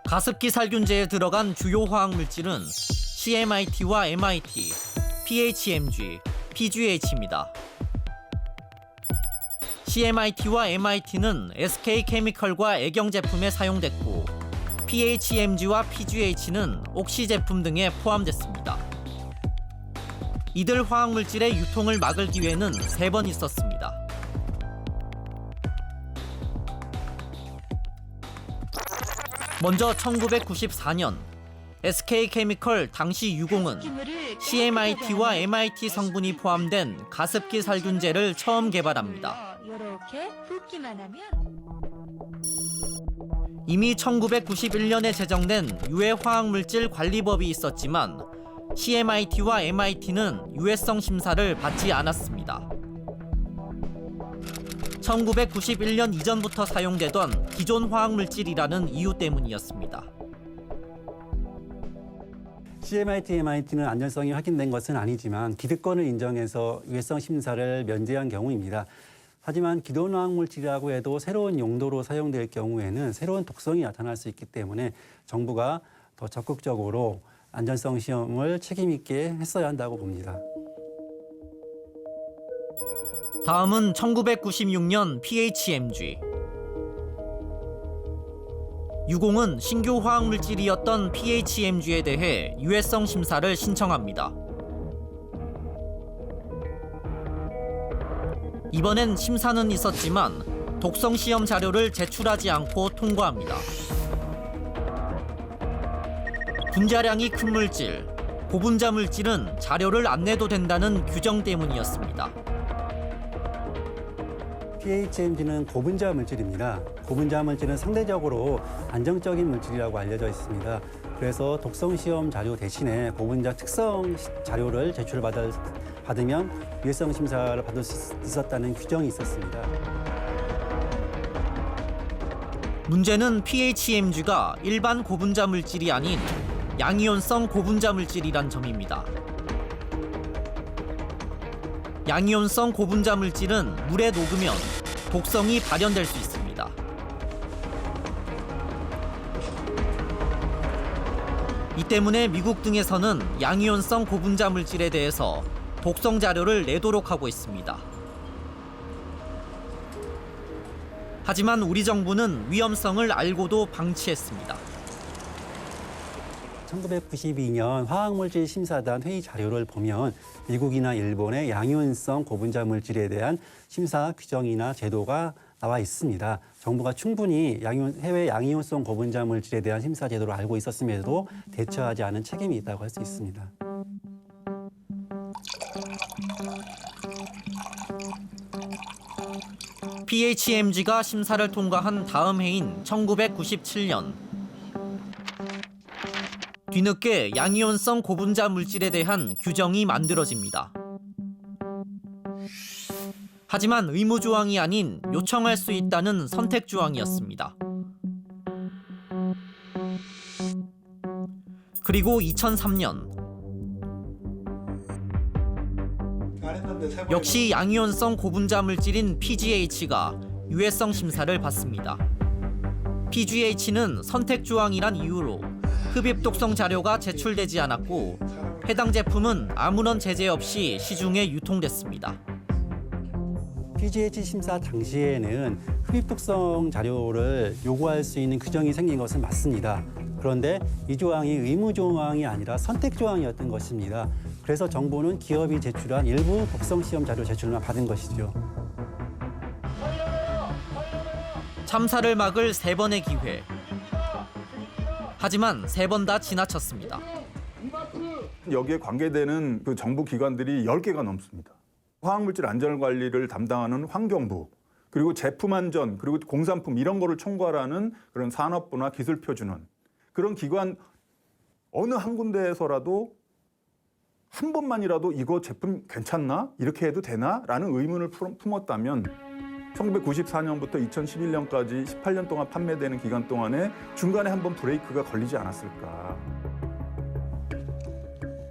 가습기 살균제에 들어간 주요 화학 물질은 CMIT와 MIT, PHMG, PGH입니다. CMIT와 MIT는 SK케미컬과 애경 제품에 사용됐고 PHMG와 PGH는 옥시 제품 등에 포함됐습니다. 이들 화학 물질의 유통을 막을 기회는 3번 있었습니다. 먼저 1994년 SK케미컬 당시 유공은 CMIT와 MIT 성분이 포함된 가습기 살균제를 처음 개발합니다. 이렇게 붓기만 하면 이미 1991년에 제정된 유해화학물질 관리법이 있었지만 CMIT와 MIT는 유해성 심사를 받지 않았습니다. 1991년 이전부터 사용되던 기존 화학물질이라는 이유 때문이었습니다. CMIT, MIT는 안전성이 확인된 것은 아니지만 기득권을 인정해서 유해성 심사를 면제한 경우입니다. 하지만 기존 화학물질이라고 해도 새로운 용도로 사용될 경우에는 새로운 독성이 나타날 수 있기 때문에 정부가 더 적극적으로 안전성 시험을 책임 있게 했어야 한다고 봅니다. 다음은 1996년 PHMG. 유공은 신규 화학물질이었던 PHMG에 대해 유해성 심사를 신청합니다. 이번엔 심사는 있었지만 독성 시험 자료를 제출하지 않고 통과합니다. 분자량이 큰 물질, 고분자 물질은 자료를 안 내도 된다는 규정 때문이었습니다. PHMG는 고분자 물질입니다. 고분자 물질은 상대적으로 안정적인 물질이라고 알려져 있습니다. 그래서 독성 시험 자료 대신에 고분자 특성 자료를 제출받으면 유해성 심사를 받을 수 있었다는 규정이 있었습니다. 문제는 PHMG가 일반 고분자 물질이 아닌 양이온성 고분자 물질이란 점입니다. 양이온성 고분자 물질은 물에 녹으면 독성이 발현될 수 있습니다. 이 때문에 미국 등에서는 양이온성 고분자 물질에 대해서 독성 자료를 내도록 하고 있습니다. 하지만 우리 정부는 위험성을 알고도 방치했습니다. 1992년 화학물질 심사단 회의 자료를 보면 미국이나 일본의 양이온성 고분자 물질에 대한 심사 규정이나 제도가 나와 있습니다. 정부가 충분히 해외 양이온성 고분자 물질에 대한 심사 제도를 알고 있었음에도 대처하지 않은 책임이 있다고 할 수 있습니다. PHMG가 심사를 통과한 다음 해인 1997년. 뒤늦게 양이온성 고분자 물질에 대한 규정이 만들어집니다. 하지만 의무 조항이 아닌 요청할 수 있다는 선택 조항이었습니다. 그리고 2003년. 역시 양이온성 고분자 물질인 PGH가 유해성 심사를 받습니다. PGH는 선택 조항이란 이유로 흡입 독성 자료가 제출되지 않았고 해당 제품은 아무런 제재 없이 시중에 유통됐습니다. PGH 심사 당시에는 흡입 독성 자료를 요구할 수 있는 규정이 생긴 것은 맞습니다. 그런데 이 조항이 의무 조항이 아니라 선택 조항이었던 것입니다. 그래서 정부는 기업이 제출한 일부 독성 시험 자료 제출만 받은 것이죠. 참사를 막을 3번의 기회. 하지만 3번 다 지나쳤습니다. 여기에 관계되는 그 정부 기관들이 10개가 넘습니다. 화학물질 안전관리를 담당하는 환경부, 그리고 제품 안전, 그리고 공산품 이런 거를 총괄하는 그런 산업부나 기술표준원, 그런 기관 어느 한 군데에서라도 한 번만이라도 이거 제품 괜찮나? 이렇게 해도 되나? 라는 의문을 품었다면 1994년부터 2011년까지 18년 동안 판매되는 기간 동안에 중간에 한 번 브레이크가 걸리지 않았을까.